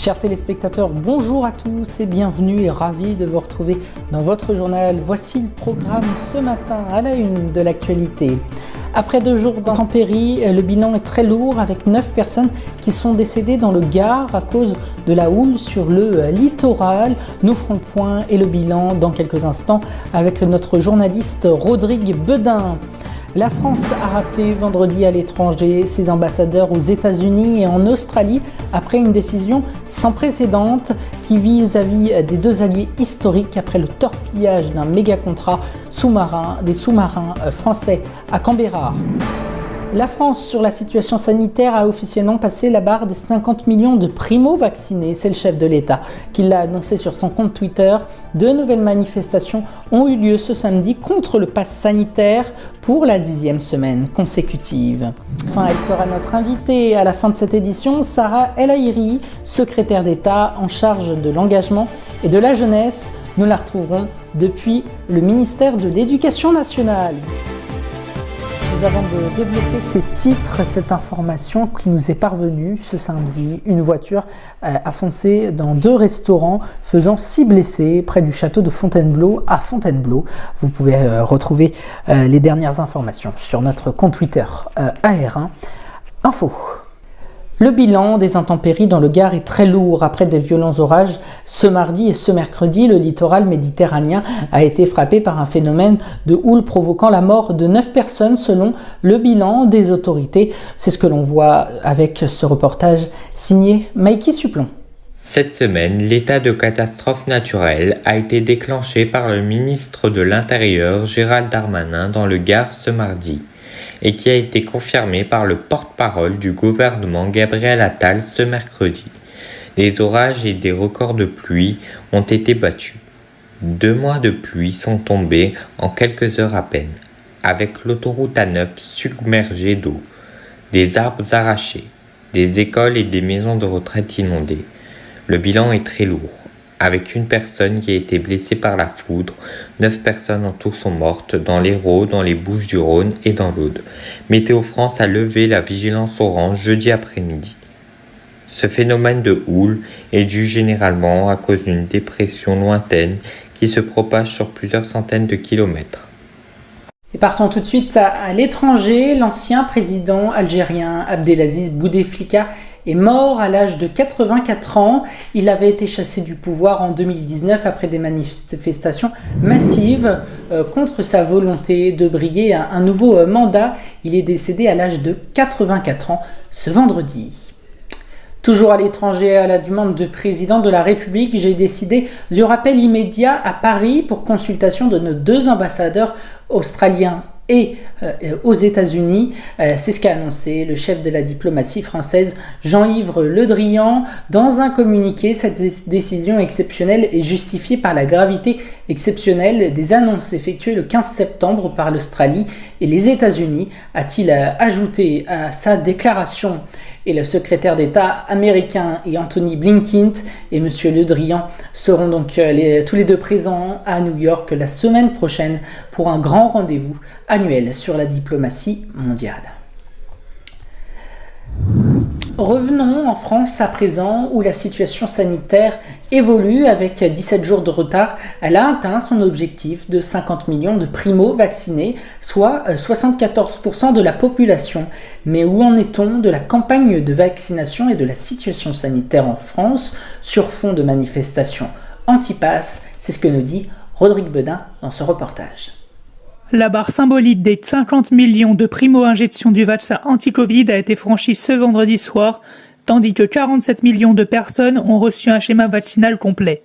Chers téléspectateurs, bonjour à tous et bienvenue et ravi de vous retrouver dans votre journal. Voici le programme ce matin à la une de l'actualité. Après 2 jours d'intempéries, le bilan est très lourd avec 9 personnes qui sont décédées dans le Gard à cause de la houle sur le littoral. Nous ferons le point et le bilan dans quelques instants avec notre journaliste Rodrigue Bedin. La France a rappelé vendredi à l'étranger ses ambassadeurs aux États-Unis et en Australie après une décision sans précédent qui vise vis-à-vis des 2 alliés historiques après le torpillage d'un méga-contrat des sous-marins français à Canberra. La France, sur la situation sanitaire, a officiellement passé la barre des 50 millions de primo-vaccinés. C'est le chef de l'État qui l'a annoncé sur son compte Twitter. 2 nouvelles manifestations ont eu lieu ce samedi contre le pass sanitaire pour la 10e semaine consécutive. Enfin, elle sera notre invitée à la fin de cette édition, Sarah El Haïry, secrétaire d'État en charge de l'engagement et de la jeunesse. Nous la retrouverons depuis le ministère de l'Éducation nationale. Avant de développer ces titres, cette information qui nous est parvenue ce samedi, une voiture a foncé dans 2 restaurants faisant 6 blessés près du château de Fontainebleau à Fontainebleau. Vous pouvez retrouver les dernières informations sur notre compte Twitter AR1 Info. Le bilan des intempéries dans le Gard est très lourd. Après des violents orages, ce mardi et ce mercredi, le littoral méditerranéen a été frappé par un phénomène de houle provoquant la mort de 9 personnes selon le bilan des autorités. C'est ce que l'on voit avec ce reportage signé Maïki Suplon. Cette semaine, l'état de catastrophe naturelle a été déclenché par le ministre de l'Intérieur Gérald Darmanin dans le Gard ce mardi, et qui a été confirmé par le porte-parole du gouvernement Gabriel Attal ce mercredi. Des orages et des records de pluie ont été battus. 2 mois de pluie sont tombés en quelques heures à peine, avec l'autoroute A9 submergée d'eau, des arbres arrachés, des écoles et des maisons de retraite inondées. Le bilan est très lourd, avec 1 personne qui a été blessée par la foudre. 9 personnes en tout sont mortes dans l'Hérault, dans les Bouches-du-Rhône et dans l'Aude. Météo France a levé la vigilance orange jeudi après-midi. Ce phénomène de houle est dû généralement à cause d'une dépression lointaine qui se propage sur plusieurs centaines de kilomètres. Et partons tout de suite à l'étranger. L'ancien président algérien Abdelaziz Bouteflika est mort à l'âge de 84 ans. Il avait été chassé du pouvoir en 2019 après des manifestations massives contre sa volonté de briguer un nouveau mandat. Il est décédé à l'âge de 84 ans ce vendredi. Toujours à l'étranger, à la demande du président de la République, j'ai décidé du rappel immédiat à Paris pour consultation de nos 2 ambassadeurs australiens et aux États-Unis. C'est ce qu'a annoncé le chef de la diplomatie française, Jean-Yves Le Drian. Dans un communiqué, cette décision exceptionnelle est justifiée par la gravité exceptionnelle des annonces effectuées le 15 septembre par l'Australie et les États-Unis, a-t-il ajouté à sa déclaration. Et le secrétaire d'État américain et Anthony Blinken et M. Le Drian seront donc tous les 2 présents à New York la semaine prochaine pour un grand rendez-vous annuel sur la diplomatie mondiale. Revenons en France à présent où la situation sanitaire évolue avec 17 jours de retard. Elle a atteint son objectif de 50 millions de primo-vaccinés, soit 74% de la population. Mais où en est-on de la campagne de vaccination et de la situation sanitaire en France sur fond de manifestations anti-pass? C'est ce que nous dit Rodrigue Bedin dans ce reportage. La barre symbolique des 50 millions de primo-injections du vaccin anti-Covid a été franchie ce vendredi soir, tandis que 47 millions de personnes ont reçu un schéma vaccinal complet.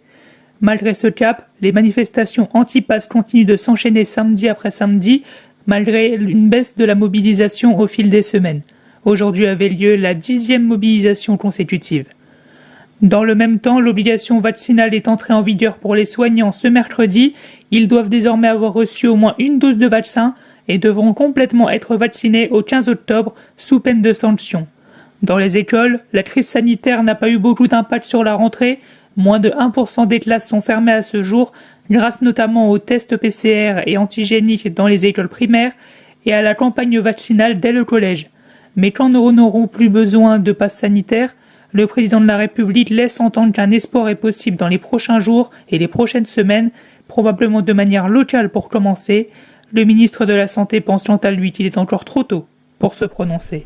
Malgré ce cap, les manifestations anti-pass continuent de s'enchaîner samedi après samedi, malgré une baisse de la mobilisation au fil des semaines. Aujourd'hui avait lieu la 10e mobilisation consécutive. Dans le même temps, l'obligation vaccinale est entrée en vigueur pour les soignants ce mercredi. Ils doivent désormais avoir reçu au moins 1 dose de vaccin et devront complètement être vaccinés au 15 octobre sous peine de sanction. Dans les écoles, la crise sanitaire n'a pas eu beaucoup d'impact sur la rentrée. Moins de 1% des classes sont fermées à ce jour, grâce notamment aux tests PCR et antigéniques dans les écoles primaires et à la campagne vaccinale dès le collège. Mais quand nous n'aurons plus besoin de passe sanitaire, Le président de la République laisse entendre qu'un espoir est possible dans les prochains jours et les prochaines semaines, probablement de manière locale pour commencer. Le ministre de la Santé pense quant à lui qu'il est encore trop tôt pour se prononcer.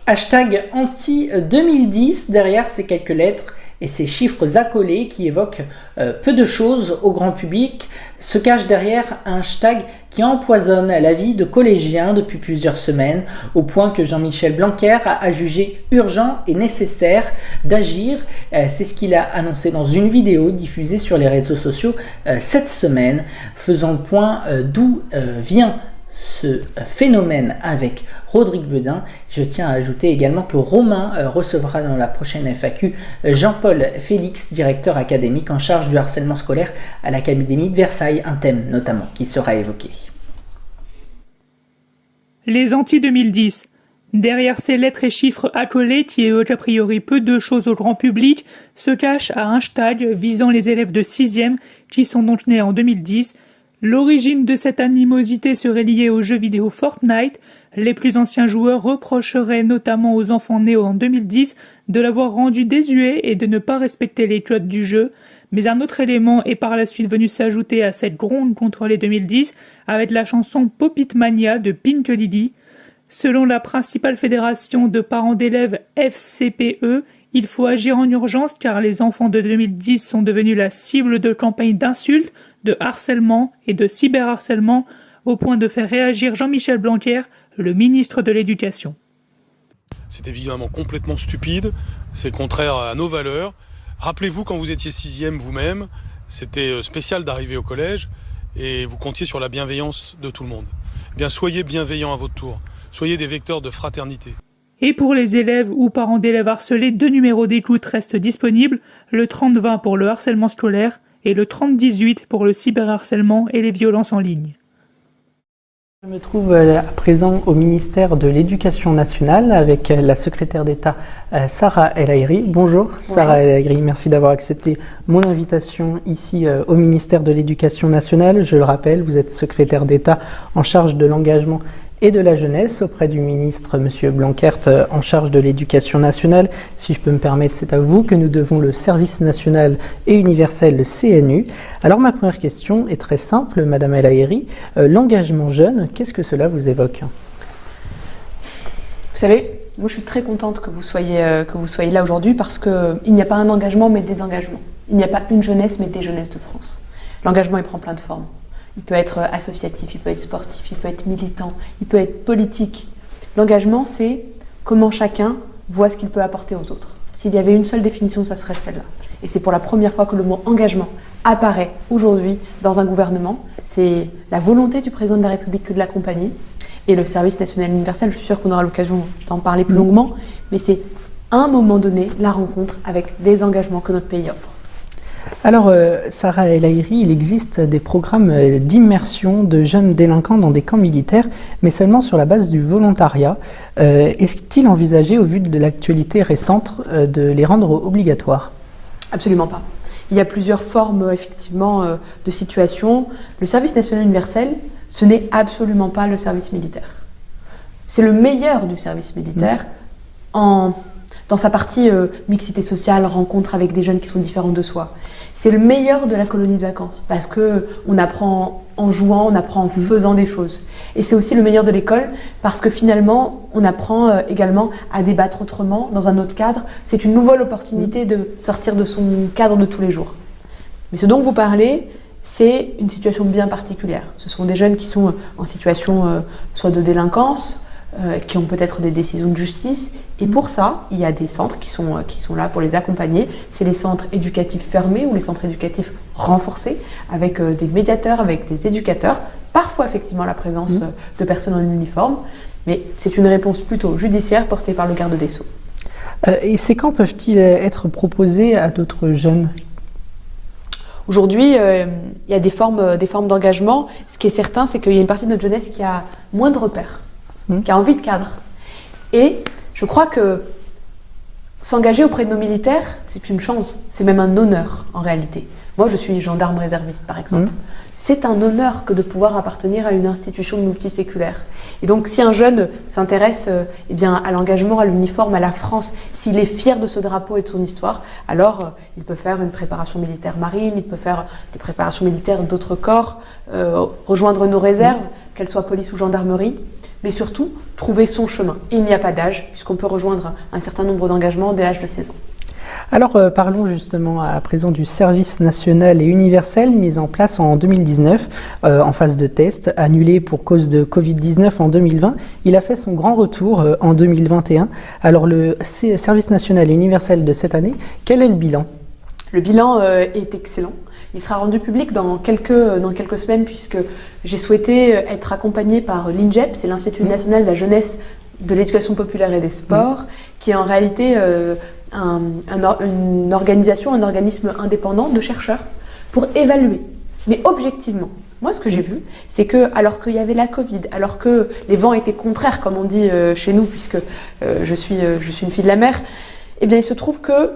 Hashtag anti-2010, derrière ces quelques lettres et ces chiffres accolés qui évoquent peu de choses au grand public, se cache derrière un hashtag qui empoisonne la vie de collégiens depuis plusieurs semaines, au point que Jean-Michel Blanquer a jugé urgent et nécessaire d'agir. C'est ce qu'il a annoncé dans une vidéo diffusée sur les réseaux sociaux cette semaine, faisant le point d'où vient ce phénomène avec Rodrigue Bedin. Je tiens à ajouter également que Romain recevra dans la prochaine FAQ Jean-Paul Félix, directeur académique en charge du harcèlement scolaire à l'Académie de Versailles, un thème notamment qui sera évoqué. Les anti-2010. Derrière ces lettres et chiffres accolés qui évoquent a priori peu de choses au grand public, se cache un hashtag visant les élèves de 6e qui sont donc nés en 2010. L'origine de cette animosité serait liée au jeu vidéo Fortnite. Les plus anciens joueurs reprocheraient notamment aux enfants nés en 2010 de l'avoir rendu désuet et de ne pas respecter les codes du jeu. Mais un autre élément est par la suite venu s'ajouter à cette gronde contre les 2010 avec la chanson Pop It Mania de Pink Lily. Selon la principale fédération de parents d'élèves FCPE, il faut agir en urgence car les enfants de 2010 sont devenus la cible de campagnes d'insultes, de harcèlement et de cyberharcèlement au point de faire réagir Jean-Michel Blanquer, le ministre de l'Éducation. C'est évidemment complètement stupide, c'est contraire à nos valeurs. Rappelez-vous quand vous étiez 6e vous-même, c'était spécial d'arriver au collège et vous comptiez sur la bienveillance de tout le monde. Eh bien, soyez bienveillants à votre tour, soyez des vecteurs de fraternité. Et pour les élèves ou parents d'élèves harcelés, 2 numéros d'écoute restent disponibles, le 30-20 pour le harcèlement scolaire et le 30-18 pour le cyberharcèlement et les violences en ligne. Je me trouve à présent au ministère de l'Éducation nationale avec la secrétaire d'État Sarah El Haïry. Bonjour. Sarah El Haïry, merci d'avoir accepté mon invitation ici au ministère de l'Éducation nationale. Je le rappelle, vous êtes secrétaire d'État en charge de l'engagement et de la jeunesse auprès du ministre M. Blanquer en charge de l'éducation nationale. Si je peux me permettre, c'est à vous que nous devons le service national et universel, le CNU. Alors ma première question est très simple, Madame El Haïry. L'engagement jeune, qu'est-ce que cela vous évoque ? Vous savez, moi je suis très contente que vous soyez là aujourd'hui parce qu'il n'y a pas un engagement mais des engagements. Il n'y a pas une jeunesse mais des jeunesses de France. L'engagement il prend plein de formes. Il peut être associatif, il peut être sportif, il peut être militant, il peut être politique. L'engagement, c'est comment chacun voit ce qu'il peut apporter aux autres. S'il y avait une seule définition, ça serait celle-là. Et c'est pour la première fois que le mot engagement apparaît aujourd'hui dans un gouvernement. C'est la volonté du président de la République que de l'accompagner. Et le service national universel, je suis sûre qu'on aura l'occasion d'en parler plus longuement, mais c'est à un moment donné la rencontre avec les engagements que notre pays offre. Alors, Sarah El Haïry, il existe des programmes d'immersion de jeunes délinquants dans des camps militaires, mais seulement sur la base du volontariat. Est-il envisagé, au vu de l'actualité récente, de les rendre obligatoires ? Absolument pas. Il y a plusieurs formes, effectivement, de situations. Le service national universel, ce n'est absolument pas le service militaire. C'est le meilleur du service militaire dans sa partie mixité sociale, rencontre avec des jeunes qui sont différents de soi. C'est le meilleur de la colonie de vacances parce qu'on apprend en jouant, on apprend en faisant des choses. Et c'est aussi le meilleur de l'école parce que finalement, on apprend également à débattre autrement, dans un autre cadre. C'est une nouvelle opportunité de sortir de son cadre de tous les jours. Mais ce dont vous parlez, c'est une situation bien particulière. Ce sont des jeunes qui sont en situation soit de délinquance, qui ont peut-être des décisions de justice. Et pour ça, il y a des centres qui sont là pour les accompagner. C'est les centres éducatifs fermés ou les centres éducatifs renforcés avec des médiateurs, avec des éducateurs. Parfois, effectivement, la présence de personnes en uniforme. Mais c'est une réponse plutôt judiciaire portée par le garde des Sceaux. Et ces camps peuvent-ils être proposés à d'autres jeunes ? Aujourd'hui, il y a des formes d'engagement. Ce qui est certain, c'est qu'il y a une partie de notre jeunesse qui a moins de repères, qui a envie de cadre. Et je crois que s'engager auprès de nos militaires, c'est une chance, c'est même un honneur en réalité. Moi, je suis gendarme réserviste, par exemple. C'est un honneur que de pouvoir appartenir à une institution multiséculaire. Et donc, si un jeune s'intéresse à l'engagement, à l'uniforme, à la France, s'il est fier de ce drapeau et de son histoire, alors il peut faire une préparation militaire marine, il peut faire des préparations militaires d'autres corps, rejoindre nos réserves, qu'elles soient police ou gendarmerie, mais surtout trouver son chemin. Et il n'y a pas d'âge, puisqu'on peut rejoindre un certain nombre d'engagements dès l'âge de 16 ans. Alors parlons justement à présent du service national et universel mis en place en 2019 en phase de test, annulé pour cause de Covid-19 en 2020. Il a fait son grand retour en 2021. Alors le service national et universel de cette année, quel est le bilan ? Le bilan est excellent. Il sera rendu public dans quelques semaines puisque j'ai souhaité être accompagnée par l'INJEP, c'est l'Institut national de la jeunesse, de l'éducation populaire et des sports, qui est en réalité une organisation, un organisme indépendant de chercheurs pour évaluer, mais objectivement. Moi, ce que j'ai vu, c'est que, alors qu'il y avait la Covid, alors que les vents étaient contraires, comme on dit chez nous, puisque je suis une fille de la mer, eh bien, il se trouve que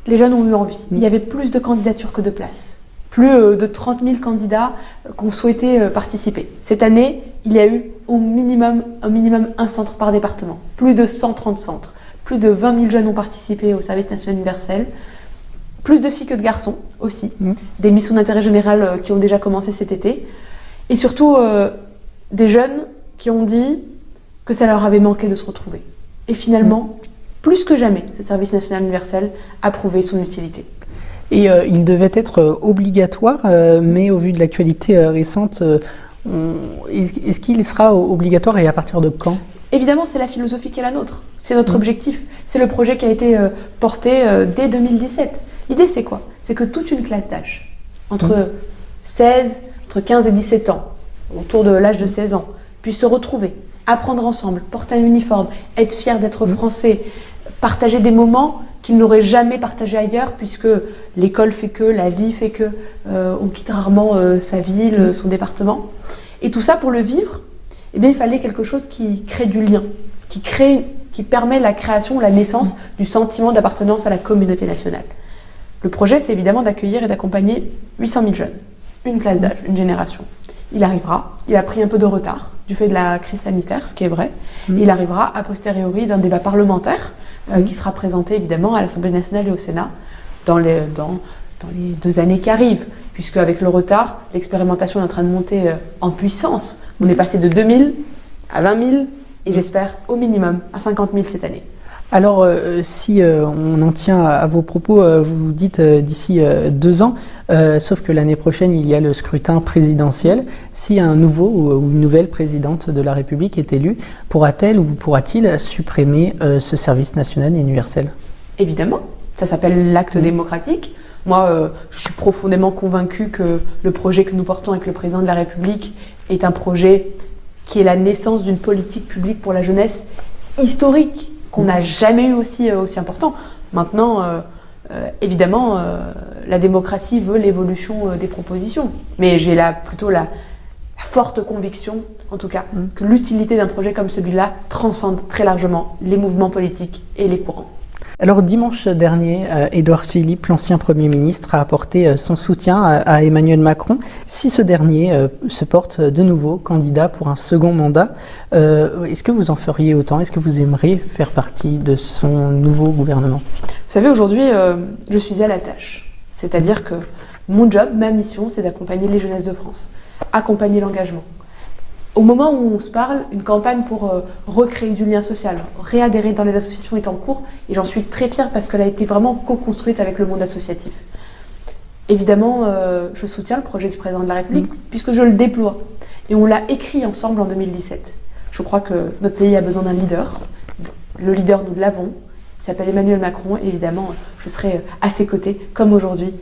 les jeunes ont eu envie. Il y avait plus de candidatures que de places. Plus de 30 000 candidats qui ont souhaité participer. Cette année, il y a eu au minimum un centre par département. Plus de 130 centres. Plus de 20 000 jeunes ont participé au service national universel. Plus de filles que de garçons aussi. Des missions d'intérêt général qui ont déjà commencé cet été. Et surtout, des jeunes qui ont dit que ça leur avait manqué de se retrouver. Et finalement, plus que jamais, ce service national universel a prouvé son utilité. Et il devait être obligatoire, mais au vu de l'actualité récente, est-ce qu'il sera obligatoire et à partir de quand ? Évidemment, c'est la philosophie qui est la nôtre. C'est notre objectif. C'est le projet qui a été porté dès 2017. L'idée, c'est quoi ? C'est que toute une classe d'âge, entre 15 et 17 ans, autour de l'âge de 16 ans, puisse se retrouver, apprendre ensemble, porter un uniforme, être fier d'être français, partager des moments qu'il n'aurait jamais partagé ailleurs, puisque l'école fait que, la vie fait que, on quitte rarement sa ville, son département. Et tout ça, pour le vivre, eh bien, il fallait quelque chose qui crée du lien, qui permet la création, la naissance du sentiment d'appartenance à la communauté nationale. Le projet, c'est évidemment d'accueillir et d'accompagner 800 000 jeunes, une classe d'âge, une génération. Il arrivera, il a pris un peu de retard du fait de la crise sanitaire, ce qui est vrai. Il arrivera a posteriori d'un débat parlementaire qui sera présenté évidemment à l'Assemblée nationale et au Sénat dans les 2 années qui arrivent, puisque avec le retard, l'expérimentation est en train de monter en puissance. On est passé de 2 000 à 20 000 et j'espère au minimum à 50 000 cette année. Alors, si on en tient à vos propos, vous dites d'ici 2 ans, sauf que l'année prochaine, il y a le scrutin présidentiel. Si un nouveau ou une nouvelle présidente de la République est élue, pourra-t-elle ou pourra-t-il supprimer ce service national universel ? Évidemment, ça s'appelle l'acte démocratique. Moi, je suis profondément convaincue que le projet que nous portons avec le président de la République est un projet qui est la naissance d'une politique publique pour la jeunesse historique, qu'on n'a jamais eu aussi important. Maintenant, évidemment, la démocratie veut l'évolution des propositions. Mais j'ai plutôt la forte conviction, en tout cas, que l'utilité d'un projet comme celui-là transcende très largement les mouvements politiques et les courants. Alors dimanche dernier, Édouard Philippe, l'ancien Premier ministre, a apporté son soutien à Emmanuel Macron. Si ce dernier se porte de nouveau candidat pour un second mandat, est-ce que vous en feriez autant ? Est-ce que vous aimeriez faire partie de son nouveau gouvernement ? Vous savez, aujourd'hui, je suis à la tâche. C'est-à-dire que mon job, ma mission, c'est d'accompagner les jeunesses de France, accompagner l'engagement. Au moment où on se parle, une campagne pour recréer du lien social, réadhérer dans les associations est en cours et j'en suis très fière parce qu'elle a été vraiment co-construite avec le monde associatif. Évidemment, je soutiens le projet du président de la République puisque je le déploie et on l'a écrit ensemble en 2017. Je crois que notre pays a besoin d'un leader. Le leader, nous l'avons. Il s'appelle Emmanuel Macron et évidemment, je serai à ses côtés comme aujourd'hui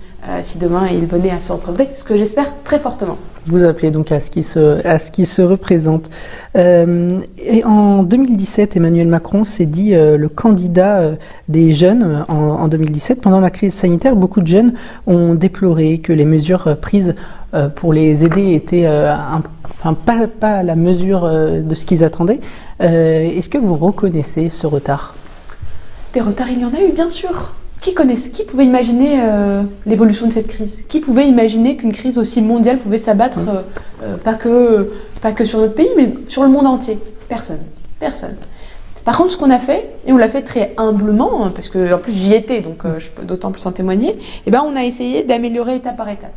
si demain il venait à se représenter, ce que j'espère très fortement. Vous appelez donc à ce qui se représente. Et en 2017, Emmanuel Macron s'est dit le candidat des jeunes en 2017. Pendant la crise sanitaire, beaucoup de jeunes ont déploré que les mesures prises pour les aider étaient pas à la mesure de ce qu'ils attendaient. Est-ce que vous reconnaissez ce retard ? Des retards, il y en a eu, bien sûr. Qui pouvait imaginer l'évolution de cette crise? Qui pouvait imaginer qu'une crise aussi mondiale pouvait s'abattre, pas que sur notre pays, mais sur le monde entier? Personne. Personne. Par contre, ce qu'on a fait, et on l'a fait très humblement, parce que en plus j'y étais, donc je peux d'autant plus en témoigner, on a essayé d'améliorer étape par étape.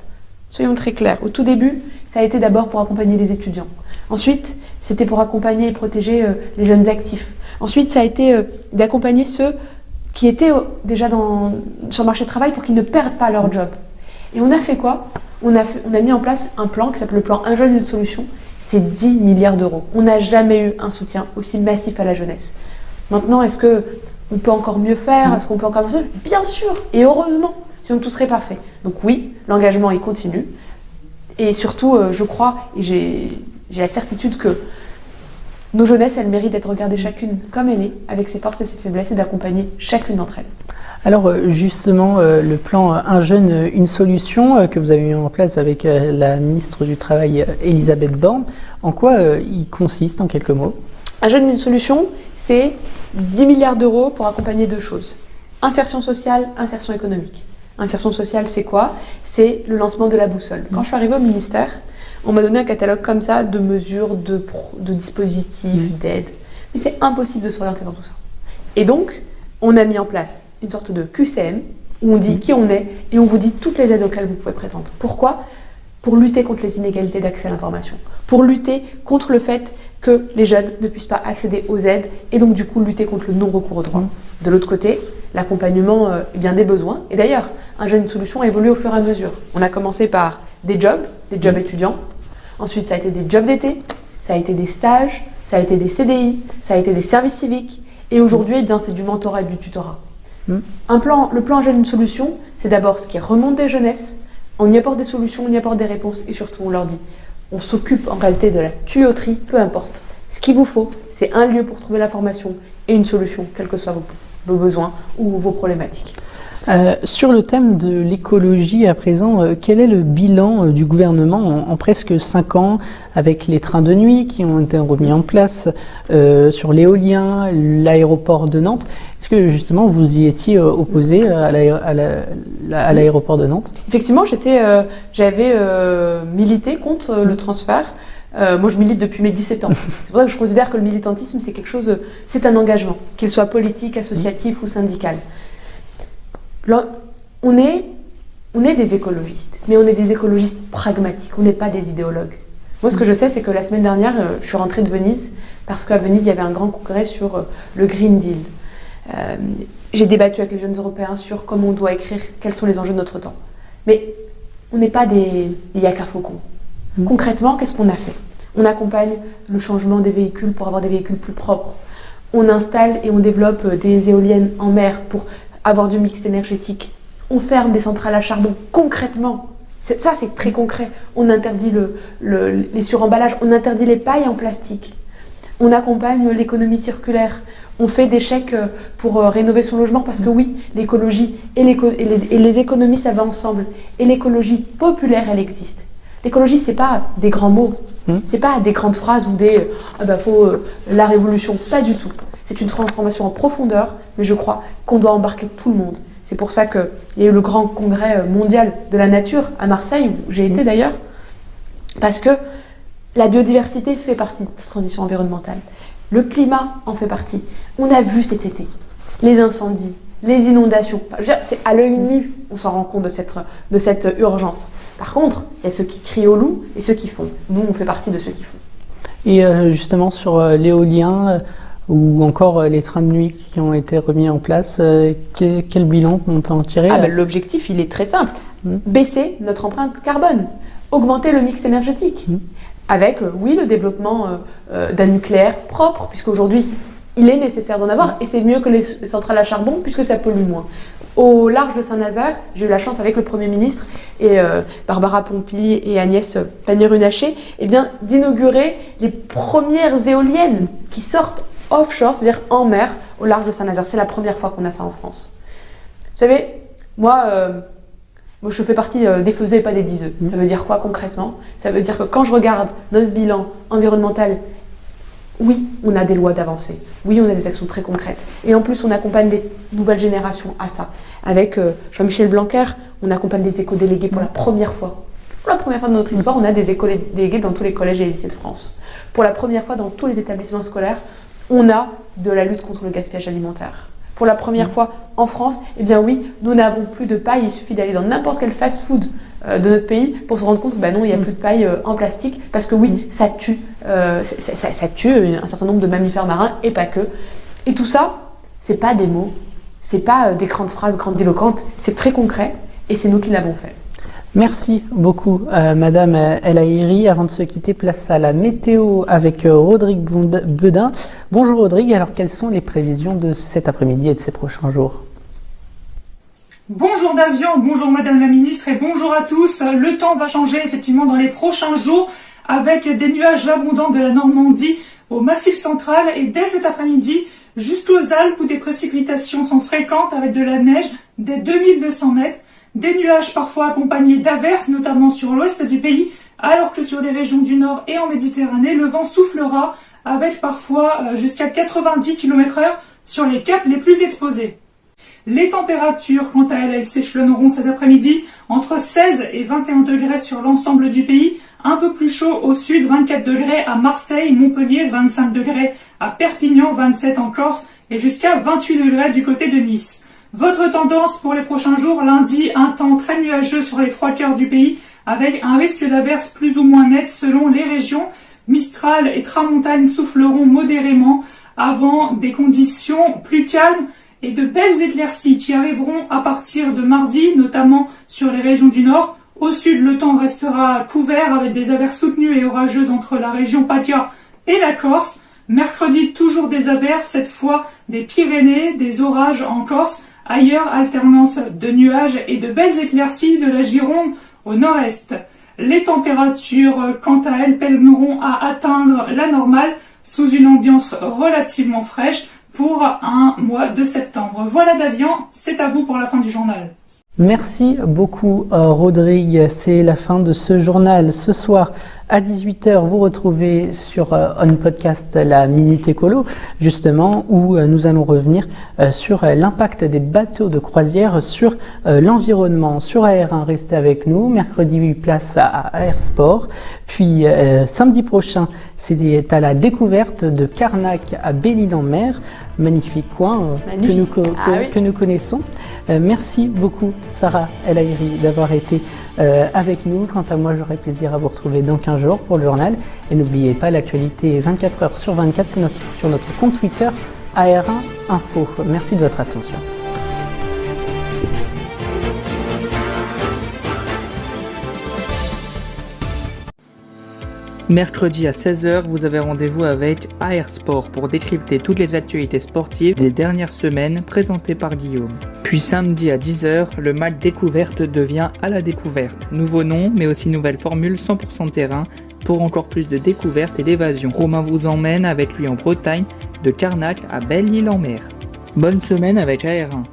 Soyons très clairs. Au tout début, ça a été d'abord pour accompagner les étudiants. Ensuite, c'était pour accompagner et protéger les jeunes actifs. Ensuite, ça a été d'accompagner ceux qui étaient déjà sur le marché du travail pour qu'ils ne perdent pas leur job. Et on a fait quoi? On a mis en place un plan qui s'appelle le plan Un jeune, une solution. C'est 10 milliards d'euros. On n'a jamais eu un soutien aussi massif à la jeunesse. Maintenant, est-ce qu'on peut encore mieux faire? Est-ce qu'on peut encore mieux faire? Bien sûr, et heureusement, sinon tout serait parfait. Donc oui, l'engagement, il continue. Et surtout, je crois, et j'ai la certitude que nos jeunesses, elles méritent d'être regardées chacune comme elle est, avec ses forces et ses faiblesses, et d'accompagner chacune d'entre elles. Alors justement, le plan Un jeune, une solution que vous avez mis en place avec la ministre du Travail Elisabeth Borne, en quoi il consiste en quelques mots? Un jeune, une solution, c'est 10 milliards d'euros pour accompagner deux choses. Insertion sociale, insertion économique. Insertion sociale, c'est quoi? C'est le lancement de la boussole. Quand je suis arrivée au ministère, on m'a donné un catalogue comme ça de mesures, de dispositifs, d'aides. Mais c'est impossible de s'orienter dans tout ça. Et donc, on a mis en place une sorte de QCM où on dit qui on est et on vous dit toutes les aides auxquelles vous pouvez prétendre. Pourquoi? Pour lutter contre les inégalités d'accès à l'information. Pour lutter contre le fait que les jeunes ne puissent pas accéder aux aides et donc du coup lutter contre le non-recours aux droits. De l'autre côté, l'accompagnement des besoins. Et d'ailleurs, Un jeune, une solution a évolué au fur et à mesure. On a commencé par des jobs étudiants. Ensuite, ça a été des jobs d'été, ça a été des stages, ça a été des CDI, ça a été des services civiques. Et aujourd'hui, c'est du mentorat et du tutorat. Le plan Jeune, une solution, c'est d'abord ce qui remonte des jeunesses. On y apporte des solutions, on y apporte des réponses et surtout, on leur dit, on s'occupe en réalité de la tuyauterie, peu importe. Ce qu'il vous faut, c'est un lieu pour trouver la formation et une solution, quels que soient vos besoins ou vos problématiques. Sur le thème de l'écologie à présent, quel est le bilan du gouvernement en presque 5 ans avec les trains de nuit qui ont été remis en place, sur l'éolien, l'aéroport de Nantes? Est-ce que justement vous y étiez opposé à l'aéroport de Nantes? Effectivement, j'avais milité contre le transfert. Moi, je milite depuis mes 17 ans. C'est pour ça que je considère que le militantisme, c'est quelque chose, c'est un engagement, qu'il soit politique, associatif ou syndical. On est des écologistes, mais on est des écologistes pragmatiques, on n'est pas des idéologues. Moi, ce que je sais, c'est que la semaine dernière, je suis rentrée de Venise, parce qu'à Venise, il y avait un grand congrès sur le Green Deal. J'ai débattu avec les jeunes Européens sur comment on doit écrire, quels sont les enjeux de notre temps. Mais on n'est pas des yakas faucons. Concrètement, qu'est-ce qu'on a fait? On accompagne le changement des véhicules pour avoir des véhicules plus propres. On installe et on développe des éoliennes en mer pour avoir du mix énergétique. On ferme des centrales à charbon. Concrètement, ça c'est très concret. On interdit les suremballages, on interdit les pailles en plastique. On accompagne l'économie circulaire. On fait des chèques pour rénover son logement parce que oui, l'écologie et les économies, ça va ensemble. Et l'écologie populaire, elle existe. L'écologie, c'est pas des grands mots, c'est pas des grandes phrases ou des la révolution, pas du tout. C'est une transformation en profondeur, mais je crois qu'on doit embarquer tout le monde. C'est pour ça qu'il y a eu le grand congrès mondial de la nature à Marseille, où j'ai été d'ailleurs, parce que la biodiversité fait partie de cette transition environnementale. Le climat en fait partie. On a vu cet été les incendies, les inondations. C'est à l'œil nu, on s'en rend compte de cette urgence. Par contre, il y a ceux qui crient au loup et ceux qui font. Nous, on fait partie de ceux qui font. Et justement sur l'éolien ou encore les trains de nuit qui ont été remis en place, quel bilan on peut en tirer? L'objectif, il est très simple. Baisser notre empreinte carbone, augmenter le mix énergétique. Avec, le développement d'un nucléaire propre, puisqu'aujourd'hui, il est nécessaire d'en avoir, et c'est mieux que les centrales à charbon, puisque ça pollue moins. Au large de Saint-Nazaire, j'ai eu la chance avec le Premier ministre et Barbara Pompili et Agnès Pannier-Runacher d'inaugurer les premières éoliennes qui sortent offshore, c'est-à-dire en mer, au large de Saint-Nazaire. C'est la première fois qu'on a ça en France. Vous savez, moi je fais partie des faiseux et pas des diseux. Ça veut dire quoi concrètement? Ça veut dire que quand je regarde notre bilan environnemental, Oui, on a des lois d'avancée. Oui, on a des actions très concrètes. Et en plus, on accompagne les nouvelles générations à ça. Avec Jean-Michel Blanquer, on accompagne les éco-délégués pour la première fois. Pour la première fois de notre histoire, on a des éco-délégués dans tous les collèges et les lycées de France. Pour la première fois dans tous les établissements scolaires, on a de la lutte contre le gaspillage alimentaire. Pour la première fois en France, eh bien oui, nous n'avons plus de paille. Il suffit d'aller dans n'importe quel fast-food de notre pays pour se rendre compte que non, il n'y a plus de paille en plastique. Parce que oui, ça tue un certain nombre de mammifères marins et pas que. Et tout ça, c'est pas des mots, c'est pas des grandes phrases grandiloquentes, c'est très concret et c'est nous qui l'avons fait. Merci beaucoup, Madame El Aïri. Avant de se quitter, place à la météo avec Rodrigue Bedin. Bonjour Rodrigue, alors quelles sont les prévisions de cet après-midi et de ces prochains jours ? Bonjour Davian, bonjour Madame la Ministre et bonjour à tous. Le temps va changer effectivement dans les prochains jours avec des nuages abondants de la Normandie au Massif central et dès cet après-midi jusqu'aux Alpes où des précipitations sont fréquentes avec de la neige dès 2200 mètres. Des nuages parfois accompagnés d'averses, notamment sur l'ouest du pays, alors que sur les régions du nord et en Méditerranée, le vent soufflera avec parfois jusqu'à 90 km/h sur les caps les plus exposés. Les températures, quant à elles s'échelonneront cet après-midi entre 16 et 21 degrés sur l'ensemble du pays, un peu plus chaud au sud, 24 degrés à Marseille, Montpellier, 25 degrés à Perpignan, 27 en Corse et jusqu'à 28 degrés du côté de Nice. Votre tendance pour les prochains jours, lundi, un temps très nuageux sur les 3/4 du pays, avec un risque d'averse plus ou moins net selon les régions. Mistral et Tramontane souffleront modérément avant des conditions plus calmes et de belles éclaircies qui arriveront à partir de mardi, notamment sur les régions du nord. Au sud, le temps restera couvert avec des averses soutenues et orageuses entre la région PACA et la Corse. Mercredi, toujours des averses, cette fois des Pyrénées, des orages en Corse. Ailleurs, alternance de nuages et de belles éclaircies de la Gironde au nord-est. Les températures, quant à elles, peineront à atteindre la normale sous une ambiance relativement fraîche pour un mois de septembre. Voilà Davian, c'est à vous pour la fin du journal. Merci beaucoup Rodrigue, c'est la fin de ce journal. Ce soir à 18h, vous retrouvez sur On Podcast la Minute Écolo, justement, où nous allons revenir sur l'impact des bateaux de croisière sur l'environnement. Sur AR1, restez avec nous. Mercredi, place à AR Sport. Puis samedi prochain, c'est à la découverte de Carnac à Belle-Île-en-Mer. Magnifique coin que nous connaissons. Merci beaucoup Sarah El Aïri d'avoir été avec nous. Quant à moi, j'aurai plaisir à vous retrouver dans 15 jours pour le journal. Et n'oubliez pas, l'actualité 24 heures sur 24, c'est sur notre compte Twitter AR1 Info. Merci de votre attention. Mercredi à 16h, vous avez rendez-vous avec AR Sport pour décrypter toutes les actualités sportives des dernières semaines présentées par Guillaume. Puis samedi à 10h, le match découverte devient à la découverte. Nouveau nom, mais aussi nouvelle formule 100% terrain pour encore plus de découvertes et d'évasion. Romain vous emmène avec lui en Bretagne, de Carnac à Belle-Île-en-Mer. Bonne semaine avec AR1.